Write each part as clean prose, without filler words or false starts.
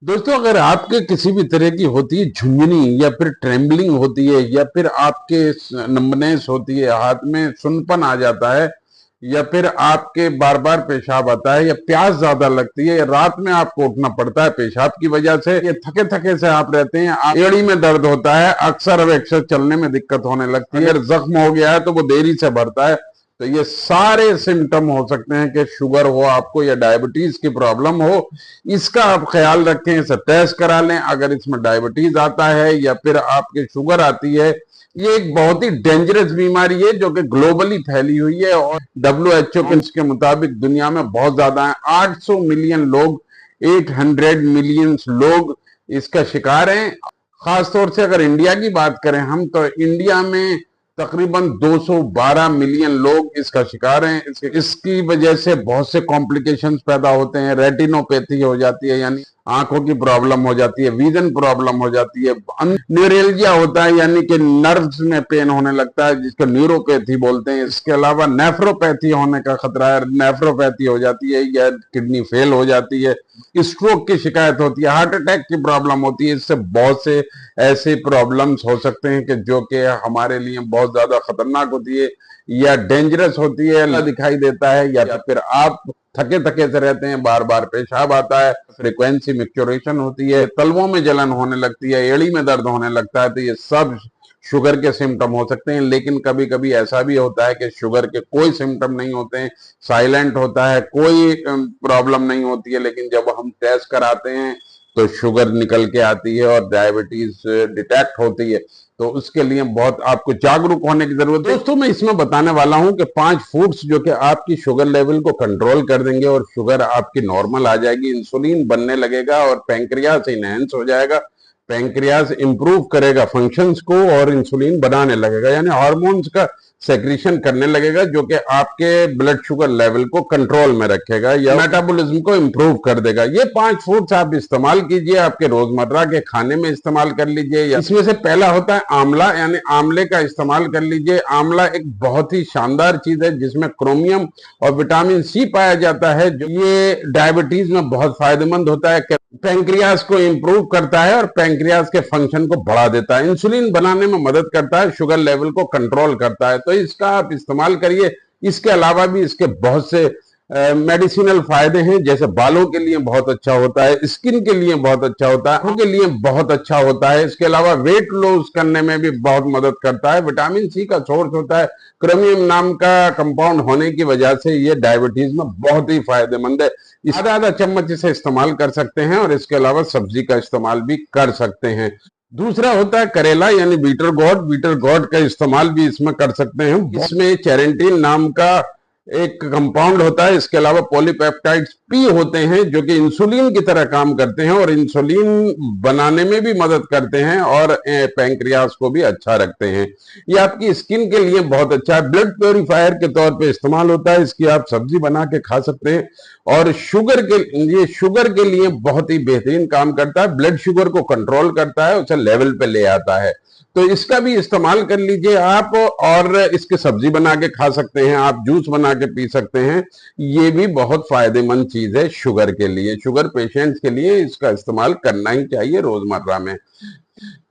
दोस्तों, अगर आपके किसी भी तरह की होती है झुंझुनी या फिर ट्रेम्बलिंग होती है या फिर आपके नंबनेस होती है, हाथ में सुनपन आ जाता है या फिर आपके बार बार पेशाब आता है या प्यास ज्यादा लगती है या रात में आपको उठना पड़ता है पेशाब की वजह से, ये थके थके से आप रहते हैं, एड़ी में दर्द होता है, अक्सर चलने में दिक्कत होने लगती है, अगर जख्म हो गया है तो वो देरी से भरता है। तो ये सारे सिम्टम हो सकते हैं कि शुगर हो आपको या डायबिटीज की प्रॉब्लम हो। इसका आप ख्याल रखें, इसे टेस्ट करा लें। अगर इसमें डायबिटीज आता है या फिर आपके शुगर आती है, ये एक बहुत ही डेंजरस बीमारी है जो कि ग्लोबली फैली हुई है और WHO के मुताबिक दुनिया में बहुत ज्यादा है। 800 मिलियन लोग, 800 मिलियन लोग इसका शिकार हैं। खासतौर से अगर इंडिया की बात करें हम, तो इंडिया में तकरीबन 212 मिलियन लोग इसका शिकार हैं। इसकी वजह से बहुत से कॉम्प्लिकेशंस पैदा होते हैं। रेटिनोपैथी हो जाती है, यानी आंखों की प्रॉब्लम हो जाती है, विजन प्रॉब्लम हो जाती है, न्यूरेल्जिया होता है यानी कि नर्व्स में पेन होने लगता है, जिसको न्यूरोपैथी बोलते हैं। इसके अलावा नेफ्रोपैथी होने का खतरा है, नेफ्रोपैथी हो जाती है या किडनी फेल हो जाती है, स्ट्रोक की शिकायत होती है, हार्ट अटैक की प्रॉब्लम होती है। इससे बहुत से ऐसे प्रॉब्लम्स हो सकते हैं कि जो कि हमारे लिए बहुत ज्यादा खतरनाक होती है या डेंजरस होती है, दिखाई देता है, या फिर आप थके थके से रहते हैं, बार बार पेशाब आता है, फ्रीक्वेंसी मिक्चुरेशन होती है, तलवों में जलन होने लगती है, एड़ी में दर्द होने लगता है। तो ये सब शुगर के सिम्टम हो सकते हैं। लेकिन कभी कभी ऐसा भी होता है कि शुगर के कोई सिम्टम नहीं होते हैं, साइलेंट होता है, कोई प्रॉब्लम नहीं होती है, लेकिन जब हम टेस्ट कराते हैं तो शुगर निकल के आती है और डायबिटीज डिटेक्ट होती है। तो उसके लिए बहुत आपको जागरूक होने की जरूरत है। दोस्तों, मैं इसमें बताने वाला हूं कि 5 फूड्स जो कि आपकी शुगर लेवल को कंट्रोल कर देंगे और शुगर आपकी नॉर्मल आ जाएगी, इंसुलिन बनने लगेगा और पैंक्रियास इनहेंस हो जाएगा। पैंक्रियास इंप्रूव करेगा फंक्शंस को और इंसुलिन बनाने लगेगा, यानी हार्मोन्स का सेक्रीशन करने लगेगा, जो कि आपके ब्लड शुगर लेवल को कंट्रोल में रखेगा या मेटाबॉलिज्म को इंप्रूव कर देगा। ये 5 फूड्स आप इस्तेमाल कीजिए, आपके रोजमर्रा के खाने में इस्तेमाल कर लीजिए। इसमें से पहला होता है आंवला, यानी आंवले का इस्तेमाल कर लीजिए। आंवला एक बहुत ही शानदार चीज है जिसमें क्रोमियम और विटामिन सी पाया जाता है, जो ये डायबिटीज में बहुत फायदेमंद होता है। पैंक्रियास को इंप्रूव करता है और पैंक्रियास के फंक्शन को बढ़ा देता है, इंसुलिन बनाने में मदद करता है, शुगर लेवल को कंट्रोल करता है। तो इसका आप इस्तेमाल करिए। इसके अलावा भी इसके बहुत से मेडिसिनल फायदे हैं, जैसे बालों के लिए बहुत अच्छा होता है, स्किन के लिए बहुत अच्छा होता है, आंखों के लिए बहुत अच्छा होता है। इसके अलावा वेट लॉस करने में भी बहुत मदद करता है। विटामिन सी का सोर्स होता है, क्रोमियम नाम का कंपाउंड होने की वजह से ये डायबिटीज में बहुत ही फायदेमंद है। आधा आधा चम्मच इसे इस्तेमाल कर सकते हैं और इसके अलावा सब्जी का इस्तेमाल भी कर सकते हैं। दूसरा होता है करेला, यानी बीटर गोड। बीटर गोड का इस्तेमाल भी इसमें कर सकते हैं। इसमें चेरेंटीन नाम का एक कंपाउंड होता है। इसके अलावा पॉलीपेप्टाइड्स पी होते हैं जो कि इंसुलिन की तरह काम करते हैं और इंसुलिन बनाने में भी मदद करते हैं और पैंक्रियास को भी अच्छा रखते हैं। ये आपकी स्किन के लिए बहुत अच्छा है, ब्लड प्योरीफायर के तौर पे इस्तेमाल होता है। इसकी आप सब्जी बना के खा सकते हैं और ये शुगर के लिए बहुत ही बेहतरीन काम करता है, ब्लड शुगर को कंट्रोल करता है, उसे लेवल पे ले आता है। तो इसका भी इस्तेमाल कर लीजिए आप, और इसकी सब्जी बना के खा सकते हैं, आप जूस बना के पी सकते हैं। ये भी बहुत फायदेमंद चीज है शुगर के लिए, शुगर पेशेंट्स के लिए इसका इस्तेमाल करना ही चाहिए रोजमर्रा में।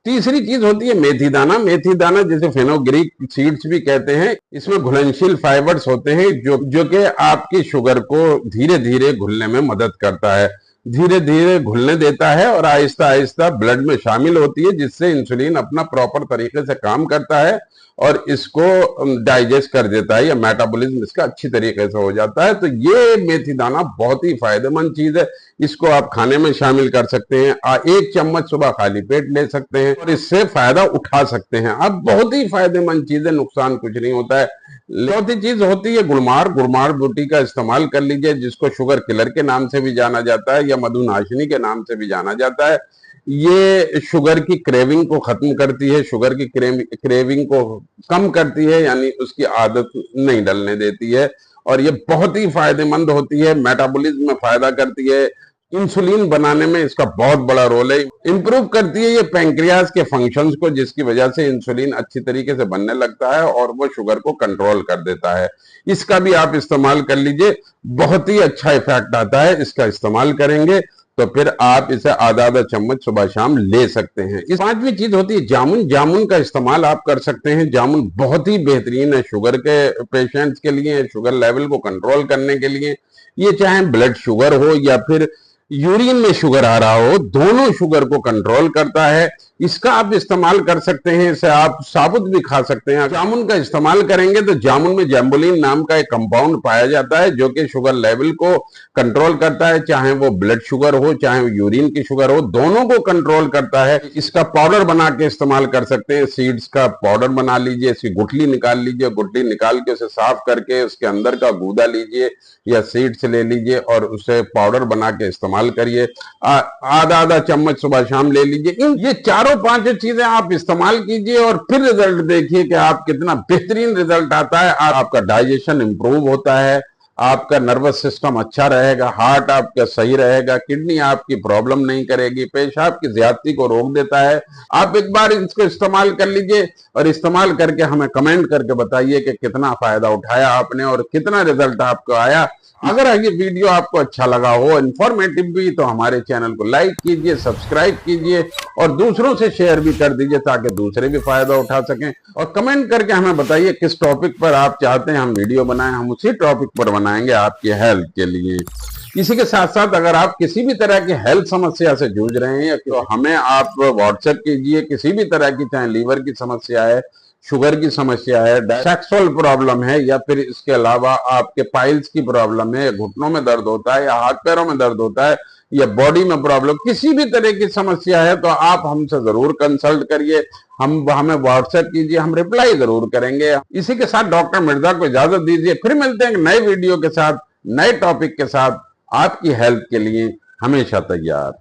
तीसरी चीज होती है मेथी दाना। मेथी दाना जिसे फेनोग्रीक सीड्स भी कहते हैं, इसमें घुलनशील फाइबर्स होते हैं जो कि आपकी शुगर को धीरे धीरे घुलने में मदद करता है, धीरे धीरे घुलने देता है और आहिस्ता आहिस्ता ब्लड में शामिल होती है, जिससे इंसुलिन अपना प्रॉपर तरीके से काम करता है और इसको डाइजेस्ट कर देता है या मेटाबॉलिज्म इसका अच्छी तरीके से हो जाता है। तो ये मेथी दाना बहुत ही फायदेमंद चीज है, इसको आप खाने में शामिल कर सकते हैं। 1 चम्मच सुबह खाली पेट ले सकते हैं और इससे फायदा उठा सकते हैं। अब बहुत ही फायदेमंद चीज है, नुकसान कुछ नहीं होता है। चौथी चीज होती है गुलमार। गुलमार बूटी का इस्तेमाल कर लीजिए, जिसको शुगर किलर के नाम से भी जाना जाता है या मधुनाशिनी के नाम से भी जाना जाता है। ये शुगर की क्रेविंग को खत्म करती है, शुगर की क्रेविंग को कम करती है, यानी उसकी आदत नहीं डलने देती है और ये बहुत ही फायदेमंद होती है, मेटाबॉलिज्म में फायदा करती है, इंसुलिन बनाने में इसका बहुत बड़ा रोल है, इंप्रूव करती है ये पैंक्रियास के फंक्शंस को, जिसकी वजह से इंसुलिन अच्छी तरीके से बनने लगता है और वो शुगर को कंट्रोल कर देता है। इसका भी आप इस्तेमाल कर लीजिए, बहुत ही अच्छा इफेक्ट आता है, इसका इस्तेमाल करेंगे तो फिर आप इसे आधा आधा चम्मच सुबह शाम ले सकते हैं। इस पांचवी चीज होती है जामुन। जामुन का इस्तेमाल आप कर सकते हैं। जामुन बहुत ही बेहतरीन है शुगर के पेशेंट्स के लिए, शुगर लेवल को कंट्रोल करने के लिए। ये चाहे ब्लड शुगर हो या फिर यूरिन में शुगर आ रहा हो, दोनों शुगर को कंट्रोल करता है। इसका आप इस्तेमाल कर सकते हैं। इसे आप साबुत भी खा सकते हैं। जामुन का इस्तेमाल करेंगे तो जामुन में जैम्बुलिन नाम का एक कंपाउंड पाया जाता है जो कि शुगर लेवल को कंट्रोल करता है, चाहे वो ब्लड शुगर हो चाहे वो यूरिन की शुगर हो, दोनों को कंट्रोल करता है। इसका पाउडर बना के इस्तेमाल कर सकते हैं। सीड्स का पाउडर बना लीजिए, इसकी गुठली निकाल लीजिए, गुठली निकाल के उसे साफ करके उसके अंदर का गूदा लीजिए या सीड्स ले लीजिए और उसे पाउडर बना के इस्तेमाल करिए। आधा आधा चम्मच सुबह शाम ले लीजिए। ये चारों पांचों चीजें आप इस्तेमाल कीजिए और फिर रिजल्ट देखिए कि आप कितना बेहतरीन रिजल्ट आता है। आपका डाइजेशन इंप्रूव होता है, आपका नर्वस सिस्टम अच्छा रहेगा, हार्ट आपका सही रहेगा, किडनी आपकी प्रॉब्लम नहीं करेगी, पेशाब की ज्यादती को रोक देता है। आप एक बार इसको इस्तेमाल कर लीजिए और इस्तेमाल करके हमें कमेंट करके बताइए कि कितना फायदा उठाया आपने और कितना रिजल्ट आपको आया। अगर ये वीडियो आपको अच्छा लगा हो, इंफॉर्मेटिव भी, तो हमारे चैनल को लाइक कीजिए, सब्सक्राइब कीजिए और दूसरों से शेयर भी कर दीजिए ताकि दूसरे भी फायदा उठा सकें। और कमेंट करके हमें बताइए किस टॉपिक पर आप चाहते हैं हम वीडियो बनाएं, हम उसी टॉपिक पर बनाएंगे आपकी हेल्थ के लिए। इसी के साथ साथ अगर आप किसी भी तरह की हेल्थ समस्या से जूझ रहे हैं तो हमें आप व्हाट्सएप कीजिए। किसी भी तरह की, चाहे लीवर की समस्या है, शुगर की समस्या है, सेक्सुअल प्रॉब्लम है या फिर इसके अलावा आपके पाइल्स की प्रॉब्लम है, घुटनों में दर्द होता है या हाथ पैरों में दर्द होता है या बॉडी में प्रॉब्लम, किसी भी तरह की समस्या है तो आप हमसे जरूर कंसल्ट करिए। हमें व्हाट्सएप कीजिए, हम रिप्लाई जरूर करेंगे। इसी के साथ डॉक्टर मिर्जा को इजाजत दीजिए। फिर मिलते हैं नए वीडियो के साथ, नए टॉपिक के साथ, आपकी हेल्थ के लिए हमेशा तैयार।